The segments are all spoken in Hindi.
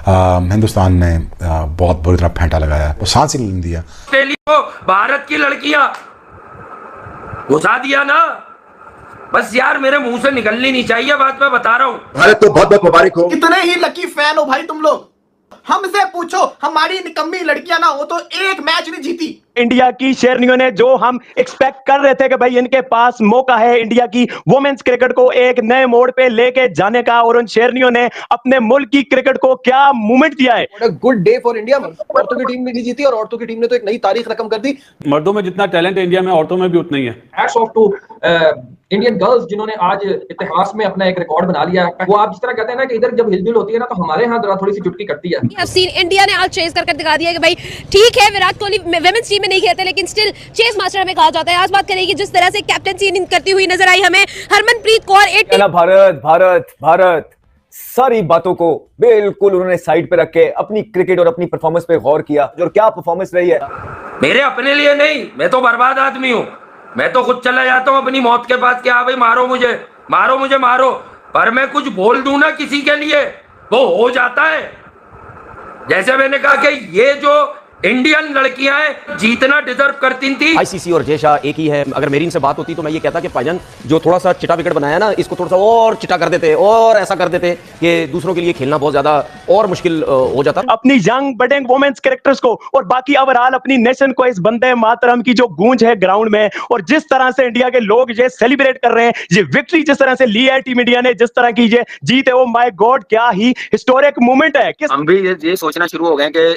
हिंदुस्तान ने बहुत बुरी तरह फेंटा लगाया, वो सांस ही नहीं दिया। भारत की लड़कियां घुसा दिया ना, बस यार मेरे मुंह से निकलनी नहीं चाहिए बात, मैं बता रहा हूँ। भारत को बहुत बहुत मुबारक हो। कितने ही लकी फैन हो भाई तुम लोग। हमसे पूछो, हमारी निकम्मी लड़कियां ना हो तो एक मैच नहीं जीती। इंडिया की शेरनियों ने जो हम एक्सपेक्ट कर रहे थे कि भाई इनके पास मौका है इंडिया की वुमेन्स क्रिकेट को एक नए मोड़ पे लेके जाने का, और उन शेरनियों ने अपने मुल्क की क्रिकेट को क्या मूवमेंट दिया है। Good day for India. औरतों की टीम भी नहीं जीती और औरतों की टीम ने तो एक नई तारीख रकम कर दी। मर्दों में जितना टैलेंट है इंडिया में, औरतों में भी उतना ही है। Hats off to Indian girls जिन्होंने आज इतिहास में अपना एक रिकॉर्ड बना लिया है। वो आप जिस तरह कहते हैं ना कि इधर जब हिलजुल होती है ना तो हमारे यहाँ जरा थोड़ी सी चुटकी कटती है। इंडिया ने आज चेस करके दिखा दिया कि भाई ठीक है विराट कोहली वुमेन्स टीम में नहीं खेलते लेकिन स्टिल चेस मास्टर हमें कहा जाता है। आज बात करेंगे जिस तरह से कैप्टनसी करती हुई नजर आई हमें हरमनप्रीत कौर। भारत भारत भारत सारी बातों को बिल्कुल उन्होंने साइड पे रख के अपनी क्रिकेट और अपनी परफॉर्मेंस पे गौर किया। और क्या परफॉर्मेंस रही है। मेरे अपने लिए नहीं, मैं तो बर्बाद आदमी हूँ, मैं तो खुद चला जाता हूँ अपनी मौत के पास कि हाँ भाई मारो मुझे मारो मुझे मारो, पर मैं कुछ बोल दूं ना किसी के लिए वो हो जाता है। जैसे मैंने कहा कि ये जो इंडियन लड़कियां हैं जीतना डिजर्व करती थी। आईसीसी और जयशाह एक ही है। अगर मेरी इनसे बात होती तो मैं ये कहता कि भाईजान जो थोड़ा सा चिटा विकेट बनाया ना, इसको थोड़ा सा और चिटा कर देते और ऐसा कर देते कि दूसरों के लिए खेलना बहुत ज्यादा और मुश्किल हो जाता। अपनी यंग बडिंग वुमेन्स कैरेक्टर्स को और बाकी ओवरऑल अपनी नेशन को इस वंदे मातरम की जो गूंज है ग्राउंड में, और जिस तरह से इंडिया के लोग ये सेलिब्रेट कर रहे हैं, ये विक्ट्री जिस तरह से ली है टीम इंडिया ने, जिस तरह की ये जीत है, ओ माय गॉड क्या ही हिस्टोरिक मोमेंट है। हम भी ये सोचना शुरू हो गए कि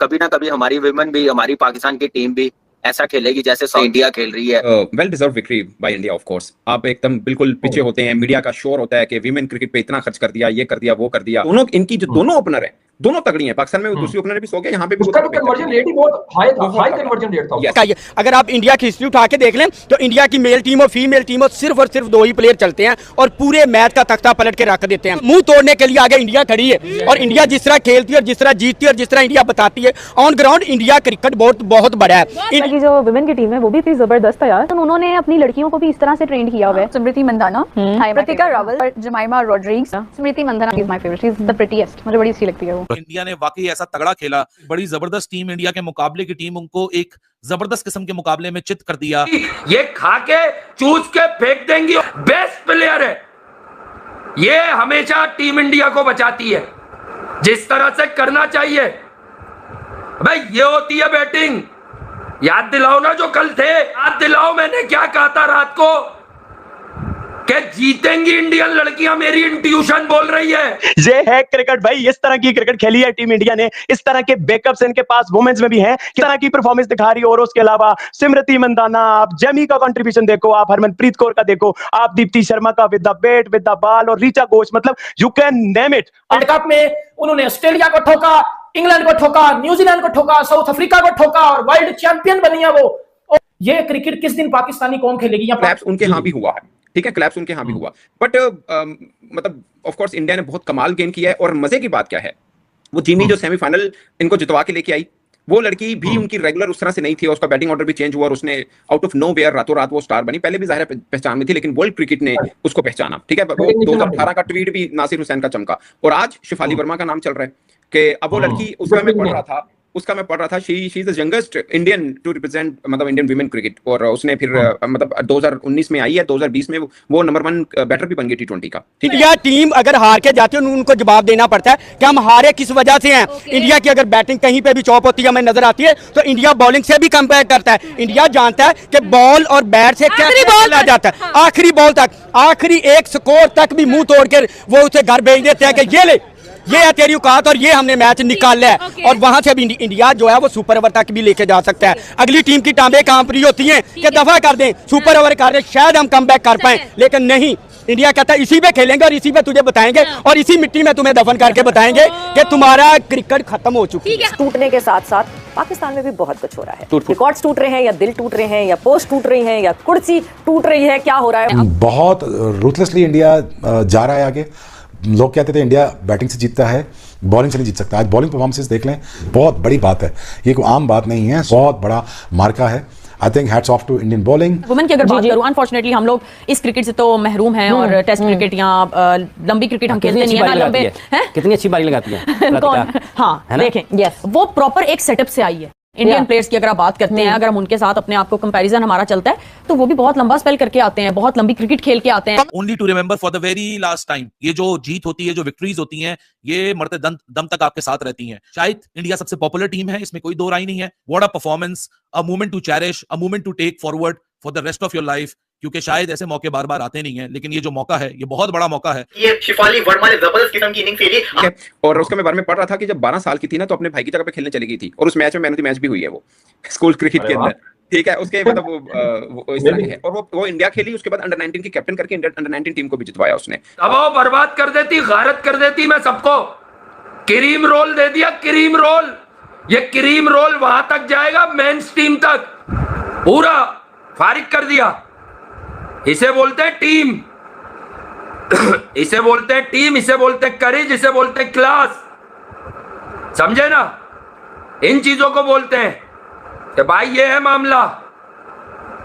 कभी ना कभी हमारी विमेन भी, हमारी पाकिस्तान की टीम भी ऐसा खेलेगी जैसे इंडिया खेल रही है। Well deserve victory by India of course. आप एकदम बिल्कुल पीछे होते हैं, मीडिया का शोर होता है कि विमेन क्रिकेट पे इतना खर्च कर दिया, ये कर दिया वो कर दिया। दोनों इनकी जो दोनों ओपनर है दोनों तगड़ी हैं। पाकिस्तान में दूसरी ओपनर भी सो गए, यहाँ पे भी कन्वर्जन रेट ही बहुत हाई था, हाई कन्वर्जन रेट था। अगर आप इंडिया की हिस्ट्री उठा के देख लें तो इंडिया की मेल टीम और फीमेल टीम और सिर्फ 2 ही प्लेयर चलते हैं और पूरे मैच का तख्ता पलट के रख देते हैं। मुंह तोड़ने के लिए आगे इंडिया खड़ी है, और इंडिया जिस तरह खेलती है और जिस तरह जीतती है और जिस तरह इंडिया बताती है ऑन ग्राउंड इंडिया क्रिकेट बहुत बड़ा है। इनकी जो वुमेन की टीम है वो भी इतनी जबरदस्त है यार। तो उन्होंने अपनी लड़कियों को भी इस तरह से ट्रेन किया हुआ है। Smriti Mandhana, Pratika Rawal, Jemimah Rodrigues. Smriti Mandhana is my favourite, she is the prettiest, मुझे बड़ी अच्छी लगती है वो। इंडिया ने वाकई ऐसा तगड़ा खेला, बड़ी जबरदस्त टीम इंडिया के मुकाबले की टीम उनको एक जबरदस्त किस्म के मुकाबले में चित कर दिया। ये खा के चूस के फेंक देंगी, बेस्ट प्लेयर है ये, हमेशा टीम इंडिया को बचाती है जिस तरह से करना चाहिए। भाई ये होती है बैटिंग। याद दिलाओ ना जो कल थे, याद दिलाओ मैंने क्या कहा था रात को कि जीतेंगी इंडियन लड़कियां, मेरी इंट्यूशन बोल रही है। ये है क्रिकेट भाई, इस तरह की क्रिकेट खेली है टीम इंडिया ने, इस तरह के बैकअप्स इनके पास वुमेन्स में भी हैं, किस तरह की परफॉर्मेंस दिखा रही है। और उसके अलावा स्मृति मंदाना, आप जेमी का कंट्रीब्यूशन देखो, आप हरमनप्रीत कौर का देखो, आप दीप्ति शर्मा का with the bat with the ball, और ऋचा घोष, मतलब you can name it. World cup में उन्होंने ऑस्ट्रेलिया को ठोका, इंग्लैंड को ठोका, न्यूजीलैंड को ठोका, साउथ अफ्रीका को ठोका और वर्ल्ड चैंपियन बनी है वो। ये क्रिकेट किस दिन पाकिस्तानी कौन खेलेगी? क्लैप्स उनके यहाँ भी हुआ है, ठीक है, क्लैप्स उनके यहाँ भी हुआ, बट मतलब ऑफ कोर्स इंडिया ने बहुत कमाल गेम किया है। और मजे की बात क्या है, वो जिमी जो सेमीफाइनल इनको जितवा के लेके आई, वो लड़की भी उनकी रेगुलर उस तरह से नहीं थी, उसका बैटिंग ऑर्डर भी चेंज हुआ और उसने आउट ऑफ नो वेयर रातों रात वो स्टार बनी। पहले भी जाहिर पहचान में थी लेकिन वर्ल्ड क्रिकेट ने उसको पहचाना, ठीक है। 2018 का ट्वीट भी नासिर हुसैन का चमका, और आज शिफाली वर्मा का नाम चल रहा है कि अब वो लड़की, उसका मैं पढ़ रहा था she is the youngest Indian to represent मतलब इंडियन वीमेन क्रिकेट, और उसने फिर मतलब 2019 में आई है, 2020 में वो नंबर 1 बैटर भी बन गई T20 का। इंडिया टीम अगर हार के जाती है उनको जवाब देना पड़ता है कि हम हारे किस वजह से हैं। इंडिया की अगर बैटिंग कहीं पे भी चौप होती है हमें नजर आती है तो इंडिया बॉलिंग से भी कंपेयर करता है। इंडिया जानता है कि बॉल और बैट से क्या खेला जाता है, आखिरी बॉल तक, आखिरी एक स्कोर तक भी मुंह तोड़ कर वो उसे घर भेज देते हैं कि ये ले, ये है तेरी औकात और ये हमने मैच निकाला है। और वहां से भी इंडिया जो है वो सुपर ओवर तक भी लेके जा सकता है। अगली टीम की टांबें कांप रही होती हैं कि दफा कर दें, सुपर ओवर कर दें, शायद हम कम बैक कर पाए, लेकिन नहीं, इंडिया कहता है इसी पे खेलेंगे और इसी पे तुझे बताएंगे और इसी मिट्टी में तुम्हें दफन करके बताएंगे कि तुम्हारा क्रिकेट खत्म हो चुकी है। टूटने के साथ साथ पाकिस्तान में भी बहुत कुछ हो रहा है। रिकॉर्ड्स टूट रहे हैं, या दिल टूट रहे हैं, या पोस्ट टूट रही है, या कुर्सी टूट रही है, क्या हो रहा है? बहुत रूथलेसली इंडिया जा रहा है आगे। लोग कहते थे इंडिया बैटिंग से जीतता है, बॉलिंग से नहीं जीत सकता। आज बॉलिंग परफॉर्मेंसेस देख लें, बहुत बड़ी बात है, ये कोई आम बात नहीं है, बहुत बड़ा मार्का है। I think hats off to Indian bowling. Women की अगर बात करूं, अनफॉर्चुनेटली हम लोग इस क्रिकेट से तो महरूम हैं और टेस्ट क्रिकेट या लंबी क्रिकेट हम खेलते नहीं है ना, लंबे हैं। कितनी अच्छी बारी लगाती है कौन? हाँ देखें, वो प्रॉपर एक सेटअप से आई है। इंडियन प्लेयर्स की अगर आप बात करते हैं, अगर हम उनके साथ अपने आप को कंपैरिजन हमारा चलता है, तो वो भी बहुत लंबा स्पेल करके आते हैं, बहुत लंबी क्रिकेट खेल के आते हैं। Only to remember for the very last time, ये जो जीत होती है, जो विक्ट्रीज होती हैं, ये मरते दम तक आपके साथ रहती हैं। शायद इंडिया सबसे पॉपुलर टीम है, इसमें कोई दो राय नहीं है। What a performance, a moment to cherish, a moment to take forward for the rest of your life, क्योंकि शायद ऐसे मौके बार बार आते नहीं हैं, लेकिन ये जो मौका है, ये बहुत बड़ा मौका है। ये शिफाली वर्मा ने जबरदस्त किस्म की इनिंग खेली। और उसके मैं बारे में पढ़ रहा था कि जब 12 साल की थी ना, तो अपने भाई की जगह पे खेलने चली गई थी, और उस मैच में मैन ऑफ द मैच भी हुई है वो स्कूल क्रिकेट के अंदर। ठीक है, उसके मतलब वो इस तरह की है। और वो इंडिया खेली, उसके बाद अंडर 19 की कैप्टन करके अंडर 19 टीम को भी जितवाया उसने। अब वो बर्बाद कर देती, गारत कर देती मैं सबको। क्रीम रोल दे दिया, क्रीम रोल। ये क्रीम रोल वहां तक जाएगा, मेंस टीम तक पूरा फारिग कर दिया। इसे बोलते हैं टीम, इसे बोलते हैं टीम, इसे बोलते हैं करेज, इसे बोलते हैं क्लास। समझे ना? इन चीजों को बोलते हैं कि भाई ये है मामला।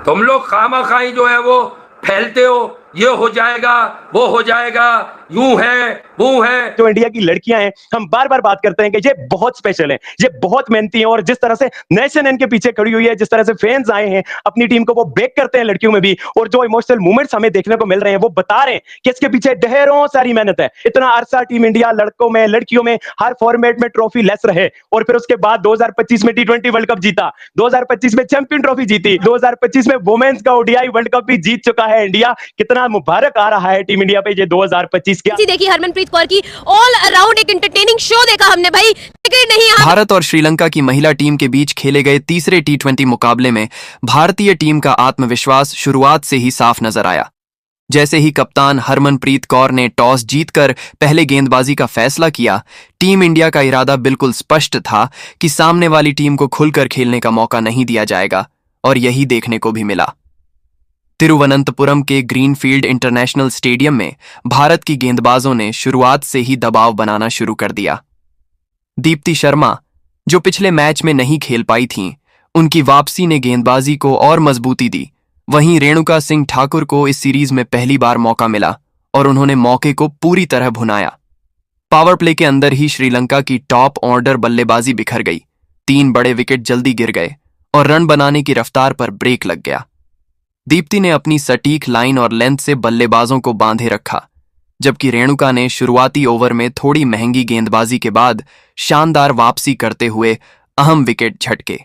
तुम लोग खामाखाई जो है वो फैलते हो, ये हो जाएगा, वो हो जाएगा, यूं है, वो है। जो इंडिया की लड़कियां हैं, हम बार बार बात करते हैं कि ये बहुत स्पेशल है, ये बहुत मेहनती हैं, और जिस तरह से नेशन इनके पीछे खड़ी हुई है, जिस तरह से फैंस आए हैं अपनी टीम को, वो बैक करते हैं लड़कियों में भी, और जो इमोशनल मोमेंट्स हमें देखने को मिल रहे हैं, वो बता रहे हैं कि इसके पीछे ढेरों सारी मेहनत है। इतना अरसा टीम इंडिया लड़कों में, लड़कियों में हर फॉर्मेट में ट्रॉफी लेस रहे, और फिर उसके बाद 2025 में T20 वर्ल्ड कप जीता, 2025 में चैंपियन ट्रॉफी जीती, 2025 में वुमेन्स का ODI वर्ल्ड कप भी जीत चुका है इंडिया। कितना मुबारक आ रहा है टीम इंडिया पे ये 2025 का। देखी हरमनप्रीत कौर की ऑल अराउंड एक एंटरटेनिंग शो देखा हमने भाई। नहीं भारत और श्रीलंका की महिला टीम के बीच खेले गए तीसरे T20 मुकाबले में भारतीय टीम का आत्मविश्वास शुरुआत से ही साफ नजर आया। जैसे ही कप्तान हरमनप्रीत कौर ने टॉस जीतकर पहले गेंदबाजी का फैसला किया, टीम इंडिया का इरादा बिल्कुल स्पष्ट था कि सामने वाली टीम को खुलकर खेलने का मौका नहीं दिया जाएगा, और यही देखने को भी मिला। तिरुवनंतपुरम के ग्रीनफील्ड इंटरनेशनल स्टेडियम में भारत की गेंदबाजों ने शुरुआत से ही दबाव बनाना शुरू कर दिया। दीप्ति शर्मा, जो पिछले मैच में नहीं खेल पाई थीं, उनकी वापसी ने गेंदबाजी को और मजबूती दी। वहीं रेणुका सिंह ठाकुर को इस सीरीज में पहली बार मौका मिला, और उन्होंने मौके को पूरी तरह भुनाया। पावर प्ले के अंदर ही श्रीलंका की टॉप ऑर्डर बल्लेबाजी बिखर गई। 3 बड़े विकेट जल्दी गिर गए और रन बनाने की रफ्तार पर ब्रेक लग गया। दीप्ति ने अपनी सटीक लाइन और लेंथ से बल्लेबाजों को बांधे रखा, जबकि रेणुका ने शुरुआती ओवर में थोड़ी महंगी गेंदबाजी के बाद शानदार वापसी करते हुए अहम विकेट झटके।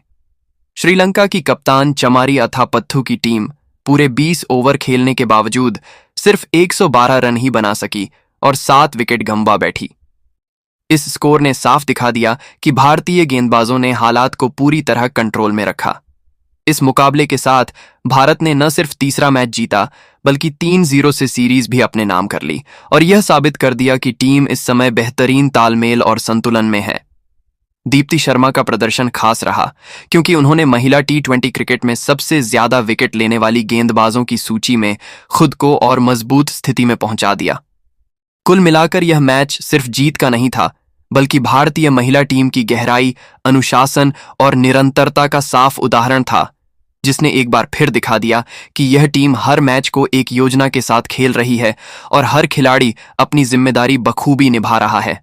श्रीलंका की कप्तान चमारी अथापत्थु की टीम पूरे 20 ओवर खेलने के बावजूद सिर्फ 112 रन ही बना सकी और 7 विकेट गंवा बैठी। इस स्कोर ने साफ दिखा दिया कि भारतीय गेंदबाजों ने हालात को पूरी तरह कंट्रोल में रखा। इस मुकाबले के साथ भारत ने न सिर्फ तीसरा मैच जीता, बल्कि 3-0 से सीरीज भी अपने नाम कर ली, और यह साबित कर दिया कि टीम इस समय बेहतरीन तालमेल और संतुलन में है। दीप्ति शर्मा का प्रदर्शन खास रहा, क्योंकि उन्होंने महिला T20 क्रिकेट में सबसे ज्यादा विकेट लेने वाली गेंदबाजों की सूची में खुद को और मजबूत स्थिति में पहुंचा दिया। कुल मिलाकर यह मैच सिर्फ जीत का नहीं था, बल्कि भारतीय महिला टीम की गहराई, अनुशासन और निरंतरता का साफ उदाहरण था, जिसने एक बार फिर दिखा दिया कि यह टीम हर मैच को एक योजना के साथ खेल रही है और हर खिलाड़ी अपनी जिम्मेदारी बखूबी निभा रहा है।